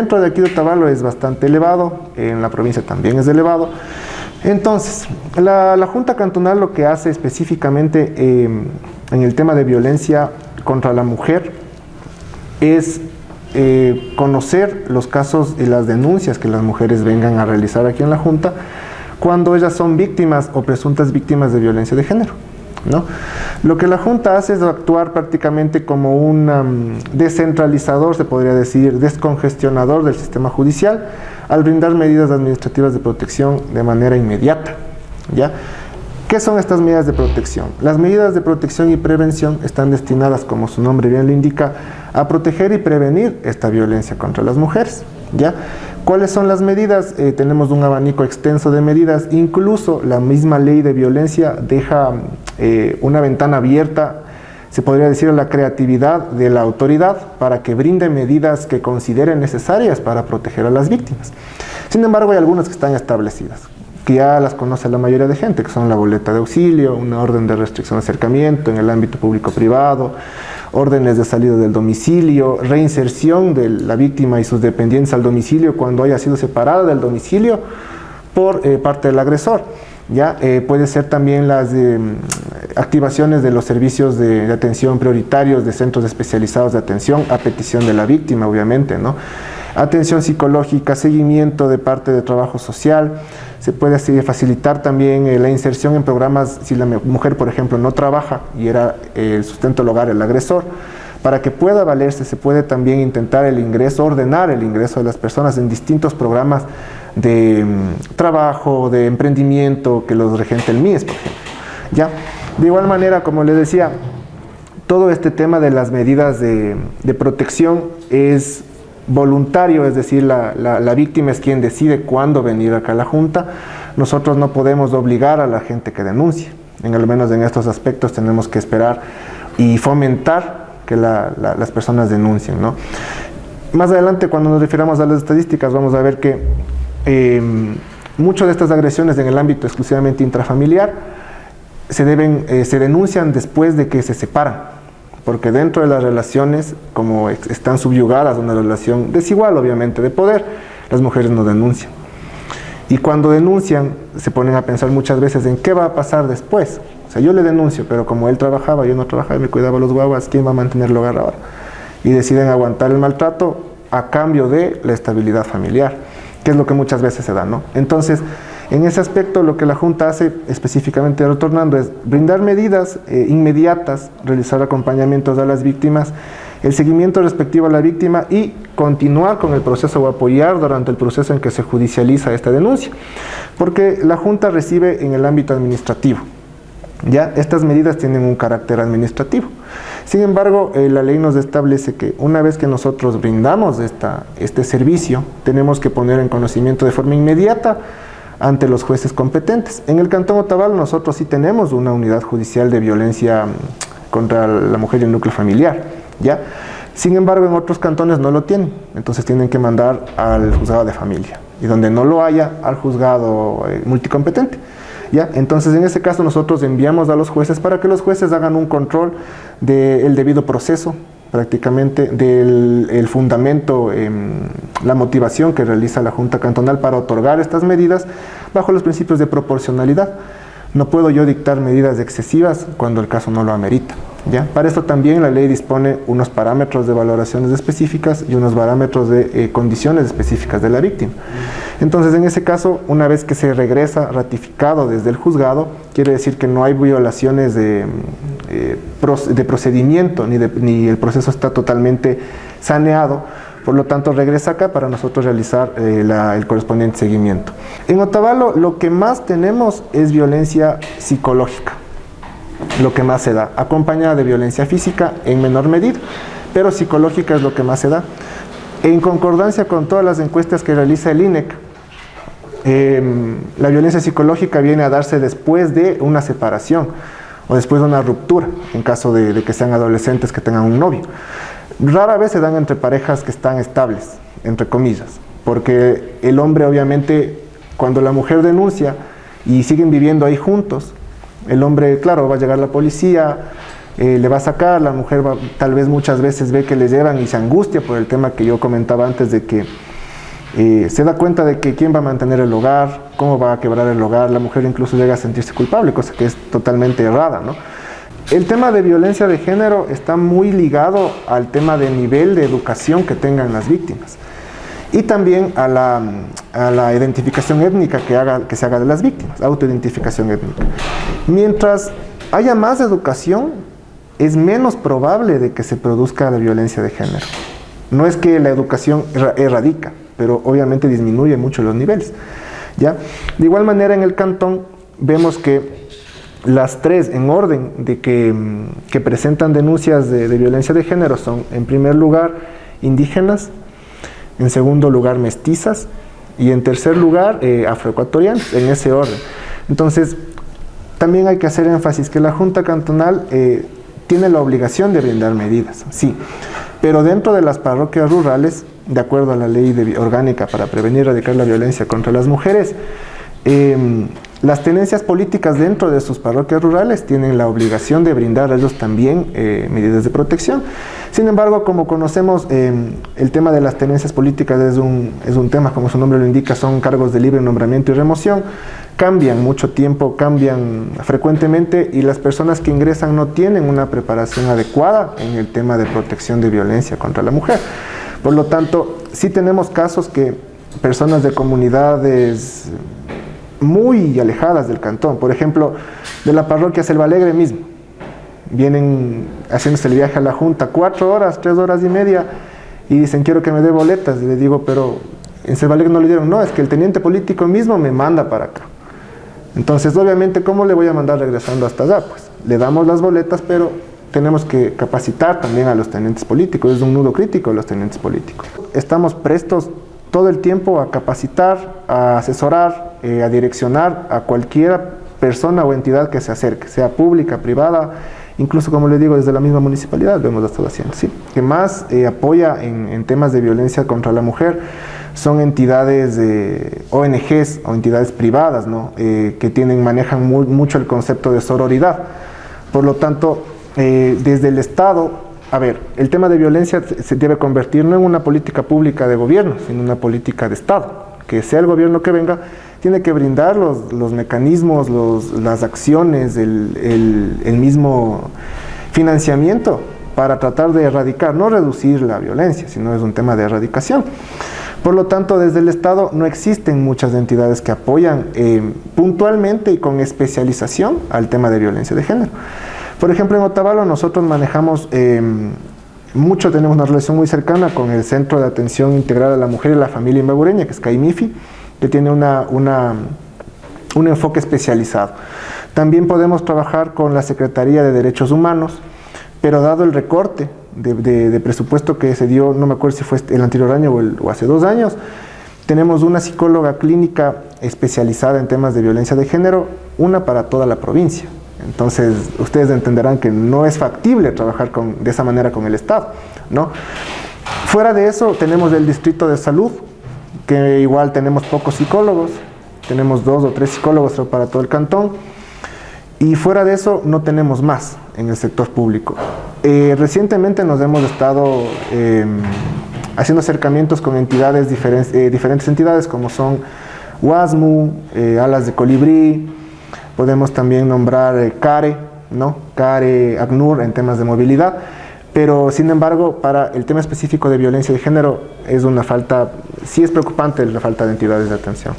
Dentro de aquí de Otavalo es bastante elevado, en la provincia también es elevado. Entonces, la Junta Cantonal lo que hace específicamente en el tema de violencia contra la mujer es conocer los casos y las denuncias que las mujeres vengan a realizar aquí en la Junta cuando ellas son víctimas o presuntas víctimas de violencia de género, ¿no? Lo que la Junta hace es actuar prácticamente como un descentralizador, se podría decir, descongestionador del sistema judicial al brindar medidas administrativas de protección de manera inmediata, ¿ya? ¿Qué son estas medidas de protección? Las medidas de protección y prevención están destinadas, como su nombre bien lo indica, a proteger y prevenir esta violencia contra las mujeres, ¿ya? ¿Cuáles son las medidas? Tenemos un abanico extenso de medidas, incluso la misma ley de violencia deja una ventana abierta, se podría decir, a la creatividad de la autoridad para que brinde medidas que considere necesarias para proteger a las víctimas. Sin embargo, hay algunas que están establecidas, que ya las conoce la mayoría de gente, que son la boleta de auxilio, una orden de restricción de acercamiento en el ámbito público-privado, órdenes de salida del domicilio, reinserción de la víctima y sus dependientes al domicilio cuando haya sido separada del domicilio por parte del agresor. ¿Ya? Puede ser también las activaciones de los servicios de atención prioritarios de centros especializados de atención a petición de la víctima, obviamente, ¿no? Atención psicológica, seguimiento de parte de trabajo social. Se puede así facilitar también la inserción en programas si la mujer, por ejemplo, no trabaja y era el sustento del hogar el agresor. Para que pueda valerse, se puede también intentar el ingreso, ordenar el ingreso de las personas en distintos programas de trabajo, de emprendimiento que los regente el MIES, por ejemplo, ¿ya? De igual manera, como les decía, todo este tema de las medidas de protección es voluntario, es decir, la víctima es quien decide cuándo venir acá a la Junta. Nosotros no podemos obligar a la gente que denuncie, al menos en estos aspectos tenemos que esperar y fomentar que las personas denuncien, ¿no? Más adelante, cuando nos refiramos a las estadísticas, vamos a ver que muchas de estas agresiones en el ámbito exclusivamente intrafamiliar se denuncian después de que se separan, porque dentro de las relaciones, como están subyugadas a una relación desigual, obviamente, de poder, las mujeres no denuncian. Y cuando denuncian, se ponen a pensar muchas veces en qué va a pasar después. O sea, yo le denuncio, pero como él trabajaba, yo no trabajaba, me cuidaba los guaguas, ¿quién va a mantener el hogar ahora? Y deciden aguantar el maltrato a cambio de la estabilidad familiar, que es lo que muchas veces se da, ¿no? Entonces, en ese aspecto, lo que la Junta hace, específicamente retornando, es brindar medidas inmediatas, realizar acompañamientos a las víctimas, el seguimiento respectivo a la víctima y continuar con el proceso o apoyar durante el proceso en que se judicializa esta denuncia. Porque la Junta recibe en el ámbito administrativo, ¿ya? Estas medidas tienen un carácter administrativo. Sin embargo, la ley nos establece que una vez que nosotros brindamos este servicio, tenemos que poner en conocimiento de forma inmediata ante los jueces competentes. En el Cantón Otavalo nosotros sí tenemos una unidad judicial de violencia contra la mujer y el núcleo familiar, ¿ya? Sin embargo, en otros cantones no lo tienen, entonces tienen que mandar al juzgado de familia, y donde no lo haya, al juzgado multicompetente, ¿ya? Entonces, en ese caso, nosotros enviamos a los jueces para que los jueces hagan un control del debido proceso, prácticamente del fundamento, la motivación que realiza la Junta Cantonal para otorgar estas medidas bajo los principios de proporcionalidad. No puedo yo dictar medidas excesivas cuando el caso no lo amerita, ¿ya? Para esto también la ley dispone unos parámetros de valoraciones específicas y unos parámetros de condiciones específicas de la víctima. Entonces, en ese caso, una vez que se regresa ratificado desde el juzgado, quiere decir que no hay violaciones de procedimiento, ni el proceso está totalmente saneado. Por lo tanto, regresa acá para nosotros realizar el correspondiente seguimiento. En Otavalo lo que más tenemos es violencia psicológica, lo que más se da, acompañada de violencia física en menor medida, pero psicológica es lo que más se da. En concordancia con todas las encuestas que realiza el INEC, la violencia psicológica viene a darse después de una separación o después de una ruptura, en caso de que sean adolescentes que tengan un novio. Rara vez se dan entre parejas que están estables, entre comillas, porque el hombre obviamente, cuando la mujer denuncia y siguen viviendo ahí juntos, el hombre, claro, va a llegar la policía, le va a sacar, la mujer tal vez muchas veces ve que le llevan y se angustia por el tema que yo comentaba antes de que Se da cuenta de que quién va a mantener el hogar, cómo va a quebrar el hogar, la mujer incluso llega a sentirse culpable, cosa que es totalmente errada, ¿no? El tema de violencia de género está muy ligado al tema de nivel de educación que tengan las víctimas y también a la identificación étnica que se haga de las víctimas, autoidentificación étnica. Mientras haya más educación, es menos probable de que se produzca la violencia de género. No es que la educación erradica, pero obviamente disminuye mucho los niveles, ¿ya? De igual manera, en el cantón vemos que las tres en orden de que presentan denuncias de violencia de género son, en primer lugar, indígenas, en segundo lugar, mestizas, y en tercer lugar, afroecuatorianos, en ese orden. Entonces, también hay que hacer énfasis que la Junta Cantonal tiene la obligación de brindar medidas, sí, pero dentro de las parroquias rurales, de acuerdo a la ley orgánica para prevenir y erradicar la violencia contra las mujeres, las tenencias políticas dentro de sus parroquias rurales tienen la obligación de brindar a ellos también medidas de protección. Sin embargo, como conocemos, el tema de las tenencias políticas es un tema, como su nombre lo indica, son cargos de libre nombramiento y remoción, cambian mucho tiempo, cambian frecuentemente y las personas que ingresan no tienen una preparación adecuada en el tema de protección de violencia contra la mujer. Por lo tanto, sí tenemos casos que personas de comunidades muy alejadas del cantón, por ejemplo, de la parroquia Selva Alegre mismo, vienen haciéndose el viaje a la Junta 4 horas, 3 horas y media, y dicen, quiero que me dé boletas. Y le digo, pero en Selva Alegre no le dieron. No, es que el teniente político mismo me manda para acá. Entonces, obviamente, ¿cómo le voy a mandar regresando hasta allá? Pues le damos las boletas, pero tenemos que capacitar también a los tenientes políticos. Es un nudo crítico los tenientes políticos. Estamos prestos todo el tiempo a capacitar, a asesorar, a direccionar a cualquier persona o entidad que se acerque, sea pública, privada, incluso, como les digo, desde la misma municipalidad lo hemos estado haciendo, ¿sí? Que más apoya en temas de violencia contra la mujer son entidades ONGs o entidades privadas, ¿no? Que manejan mucho el concepto de sororidad. Por lo tanto, desde el Estado, a ver, el tema de violencia se debe convertir no en una política pública de gobierno, sino en una política de Estado. Que sea el gobierno que venga, tiene que brindar los mecanismos, las acciones, el mismo financiamiento para tratar de erradicar, no reducir la violencia, sino es un tema de erradicación. Por lo tanto, desde el Estado no existen muchas entidades que apoyan puntualmente y con especialización al tema de violencia de género. Por ejemplo, en Otavalo nosotros manejamos tenemos una relación muy cercana con el Centro de Atención Integral a la Mujer y la Familia Imbabureña, que es CAIMIFI, que tiene un enfoque especializado. También podemos trabajar con la Secretaría de Derechos Humanos, pero dado el recorte de presupuesto que se dio, no me acuerdo si fue el anterior año o hace 2 años, tenemos una psicóloga clínica especializada en temas de violencia de género, una para toda la provincia. Entonces, ustedes entenderán que no es factible trabajar de esa manera con el Estado, ¿no? Fuera de eso, tenemos el Distrito de Salud, que igual tenemos pocos psicólogos, tenemos 2 o 3 psicólogos para todo el cantón, y fuera de eso no tenemos más en el sector público. Recientemente nos hemos estado haciendo acercamientos con entidades, diferentes entidades como son WASMU, Alas de Colibrí, podemos también nombrar CARE, ¿no? CARE, ACNUR en temas de movilidad, pero sin embargo para el tema específico de violencia de género es una falta, sí es preocupante la falta de entidades de atención.